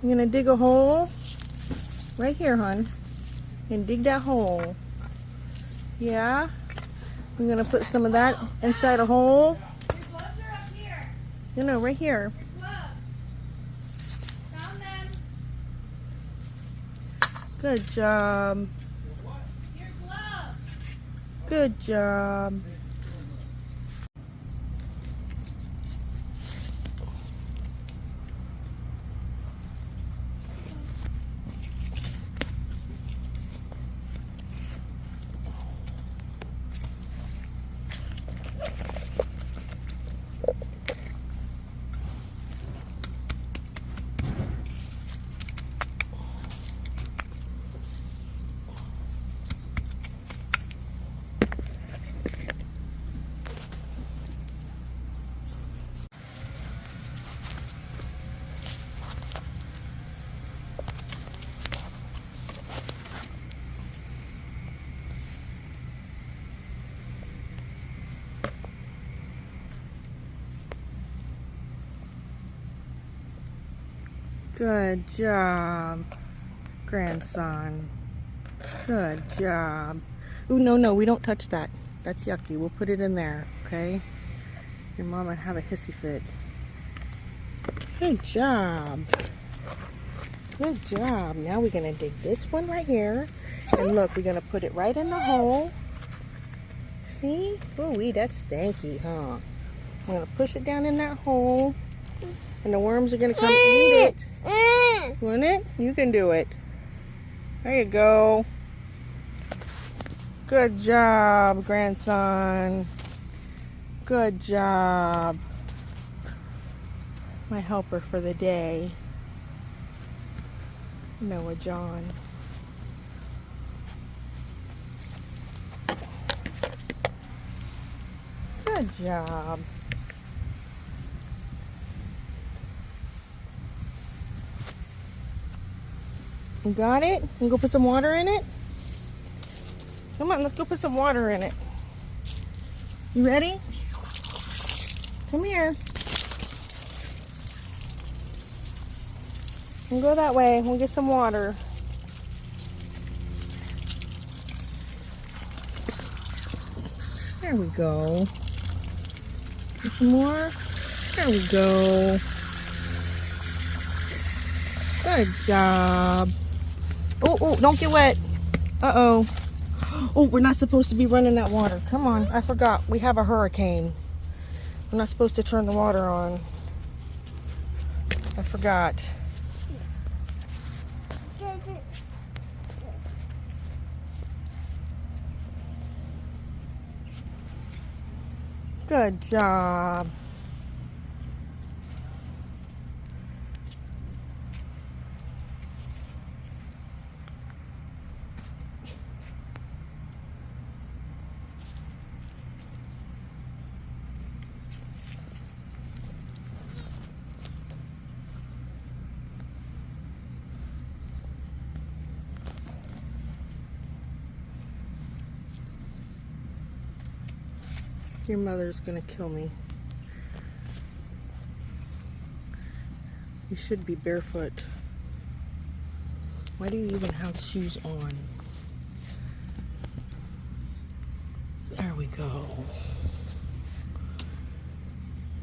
I'm gonna dig a hole right here, hon, and dig that hole. Yeah, I'm gonna put some of that inside a hole. Your gloves are up here. No, right here. Your gloves. Found them. Good job. Your gloves. Good job. Good job, grandson. Good job. Ooh, no, we don't touch that. That's yucky. We'll put it in there, okay? Your mom would have a hissy fit. Good job. Good job. Now we're gonna dig this one right here. And look, we're gonna put it right in the hole. See? Ooh, that's stanky, huh? I'm gonna push it down in that hole. And the worms are gonna come eat it. Want it? You can do it. There you go. Good job, grandson. Good job. My helper for the day, Noah John. Good job. You got it? You go put some water in it? Come on, let's go put some water in it. You ready? Come here. We'll go that way. We'll get some water. There we go. Get some more. There we go. Good job. Oh, don't get wet. Uh-oh. Oh, we're not supposed to be running that water. Come on, I forgot. We have a hurricane. We're not supposed to turn the water on. I forgot. Good job. Your mother's gonna kill me. You should be barefoot. Why do you even have shoes on? There we go.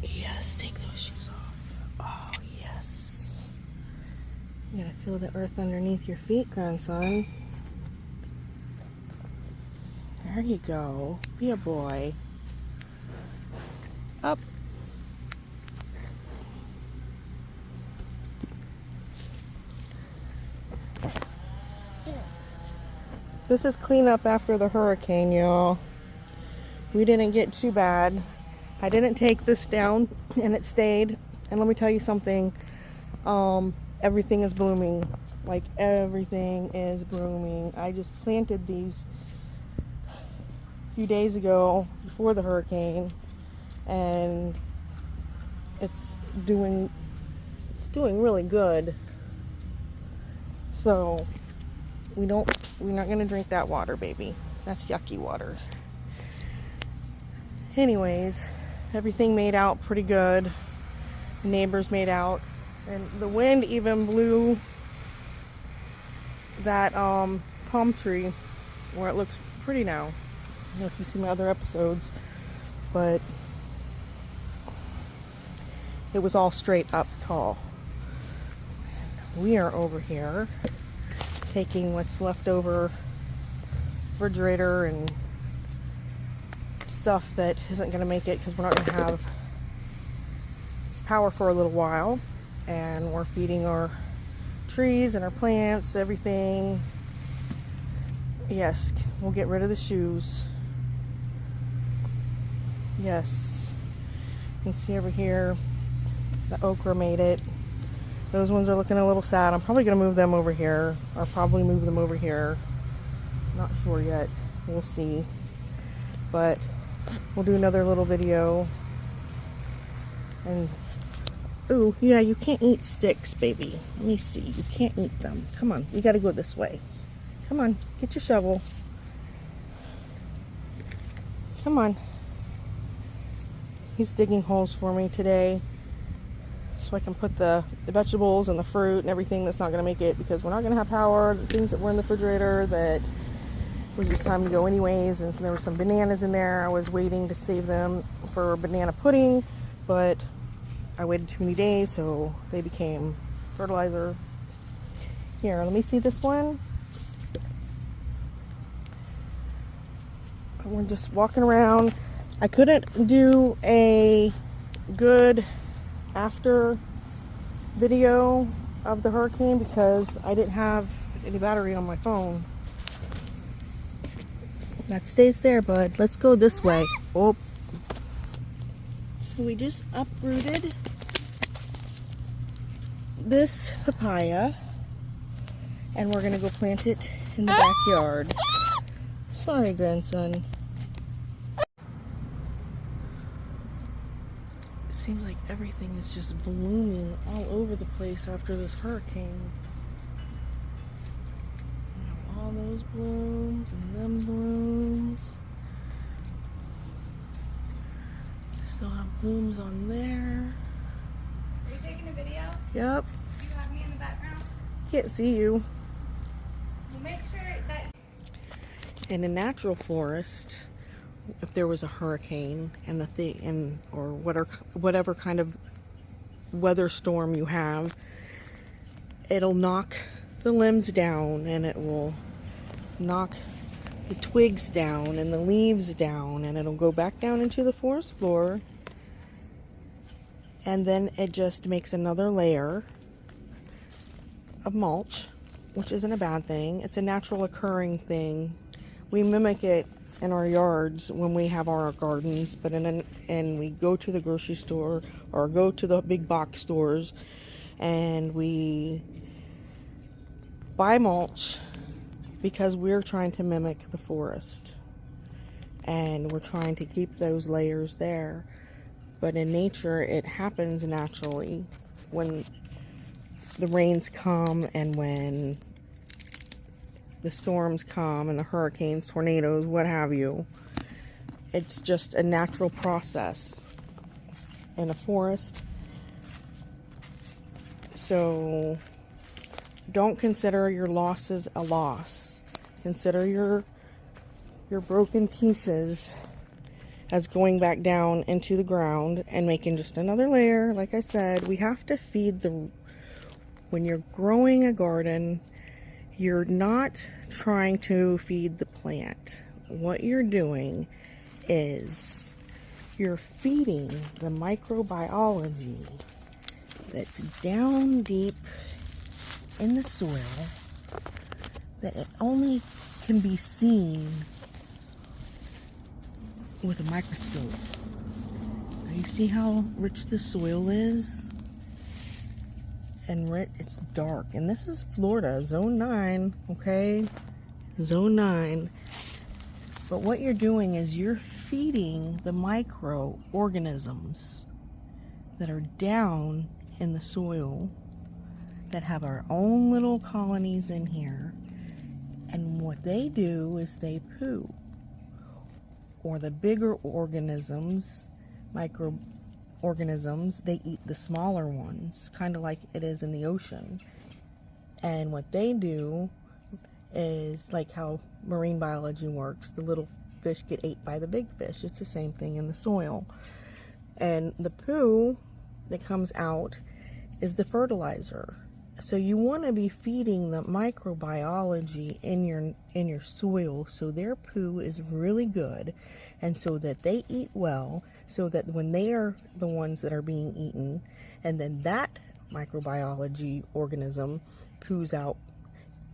Yes, take those shoes off. Oh, yes. You gotta feel the earth underneath your feet, grandson. There you go. Be a boy. Up. This is cleanup after the hurricane, y'all. We didn't get too bad. I didn't take this down and it stayed. And let me tell you something. Everything is blooming. Like everything is blooming. I just planted these a few days ago before the hurricane. And it's doing really good. So we're not gonna drink that water, baby. That's yucky water. Anyways, everything made out pretty good. The neighbors made out And the wind even blew that palm tree where it looks pretty now. I don't know if you see my other episodes, but it was all straight up tall. We are over here taking what's left over refrigerator and stuff that isn't going to make it because we're not going to have power for a little while, and we're feeding our trees and our plants, everything. Yes, we'll get rid of the shoes. Yes, you can see over here the okra made it. Those ones are looking a little sad. I'm probably going to move them over here, or probably move them over here. Not sure yet. We'll see. But we'll do another little video. And ooh, yeah, you can't eat sticks, baby. Let me see. You can't eat them. Come on, you got to go this way. Come on, get your shovel. Come on. He's digging holes for me today, so I can put the vegetables and the fruit and everything that's not going to make it, because we're not going to have power. The things that were in the refrigerator that was just time to go anyways, and there were some bananas in there. I was waiting to save them for banana pudding, but I waited too many days, so they became fertilizer. Here, let me see this one. We're just walking around. I couldn't do a good after video of the hurricane because I didn't have any battery on my phone. That stays there, bud. Let's go this way. Oh. So we just uprooted this papaya and we're gonna go plant it in the backyard. Sorry, grandson. It seems like everything is just blooming all over the place after this hurricane. You know, all those blooms and them blooms. Still have blooms on there. Are you taking a video? Yep. You have me in the background? Can't see you. Well, make sure that... In a natural forest, if there was a hurricane and the thing, and or whatever kind of weather storm you have, it'll knock the limbs down and it will knock the twigs down and the leaves down, and it'll go back down into the forest floor, and then it just makes another layer of mulch, which isn't a bad thing. It's a natural occurring thing. We mimic it in our yards when we have our gardens, but and we go to the grocery store or go to the big box stores and we buy mulch because we're trying to mimic the forest and we're trying to keep those layers there. But in nature, it happens naturally when the rains come and when the storms come and the hurricanes, tornadoes, what have you. It's just a natural process in a forest. So don't consider your losses a loss. Consider your broken pieces as going back down into the ground and making just another layer. Like I said, we have to feed when you're growing a garden, you're not trying to feed the plant. What you're doing is you're feeding the microbiology that's down deep in the soil that it only can be seen with a microscope. Now you see how rich the soil is? And it's dark. And this is Florida, zone 9, okay? Zone 9. But what you're doing is you're feeding the microorganisms that are down in the soil that have our own little colonies in here. And what they do is they poo. Or the bigger organisms, microorganisms organisms, they eat the smaller ones, kind of like it is in the ocean. And what they do is like how marine biology works. The little fish get ate by the big fish. It's the same thing in the soil. And the poo that comes out is the fertilizer. So you want to be feeding the microbiology in your soil so their poo is really good, and so that they eat well, so that when they are the ones that are being eaten, and then that microbiology organism poos out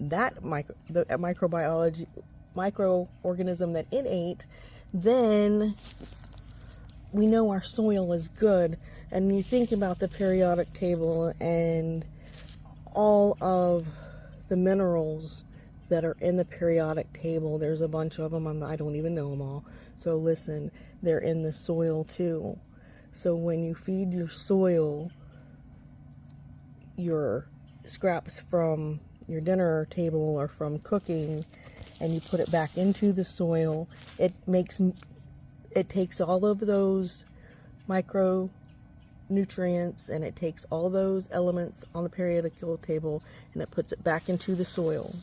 that microorganism that it ate, then we know our soil is good. And you think about the periodic table and all of the minerals that are in the periodic table. There's a bunch of them. I don't even know them all. So listen, they're in the soil too. So when you feed your soil your scraps from your dinner table or from cooking, and you put it back into the soil, it takes all of those micronutrients and it takes all those elements on the periodical table and it puts it back into the soil,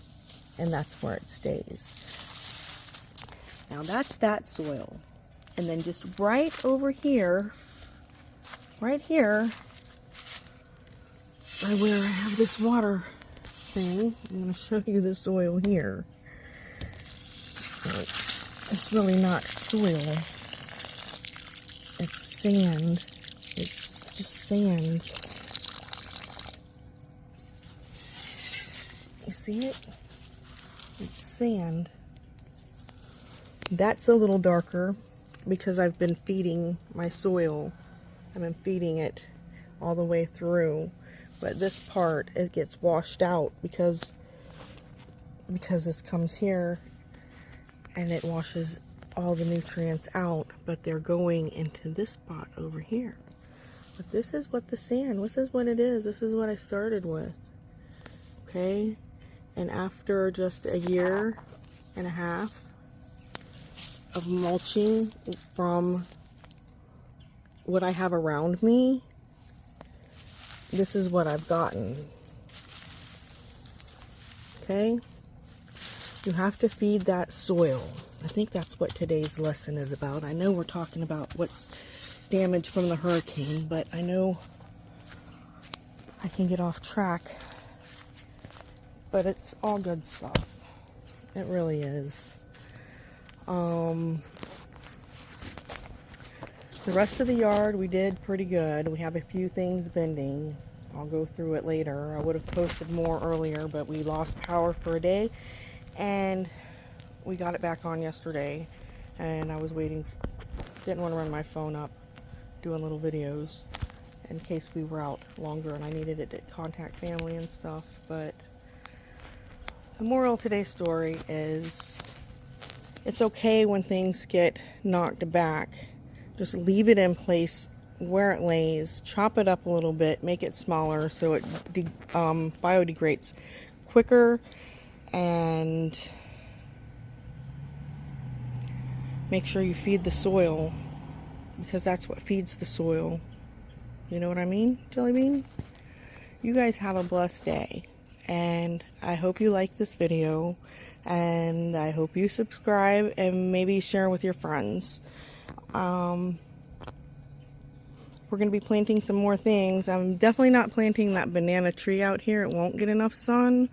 and that's where it stays. Now that's that soil. And then just right over here, right here, right where I have this water thing, I'm going to show you the soil here. It's really not soil. It's sand. It's just sand. You see it? It's sand. That's a little darker because I've been feeding my soil. I've been feeding it all the way through. But this part, it gets washed out because this comes here and it washes all the nutrients out, but they're going into this spot over here. But this is what the sand, this is what it is. This is what I started with. Okay? And after just a year and a half of mulching from what I have around me, this is what I've gotten. Okay? You have to feed that soil. I think that's what today's lesson is about. I know we're talking about what's damaged from the hurricane, but I know I can get off track. But it's all good stuff. It really is. The rest of the yard we did pretty good. We have a few things bending. I'll go through it later. I would have posted more earlier, but we lost power for a day and we got it back on yesterday, and I was waiting, didn't want to run my phone up doing little videos in case we were out longer and I needed it to contact family and stuff. But the moral of today's story is it's okay when things get knocked back. Just leave it in place where it lays, chop it up a little bit, make it smaller so it biodegrades quicker, and make sure you feed the soil, because that's what feeds the soil. You know what I mean, Jelly Bean? You guys have a blessed day, and I hope you like this video, and I hope you subscribe and maybe share with your friends. We're going to be planting some more things. I'm definitely not planting that banana tree out here. It won't get enough sun.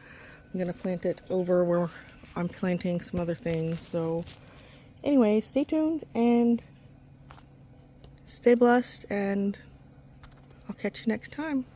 I'm going to plant it over where I'm planting some other things. So anyway, stay tuned and stay blessed, and I'll catch you next time.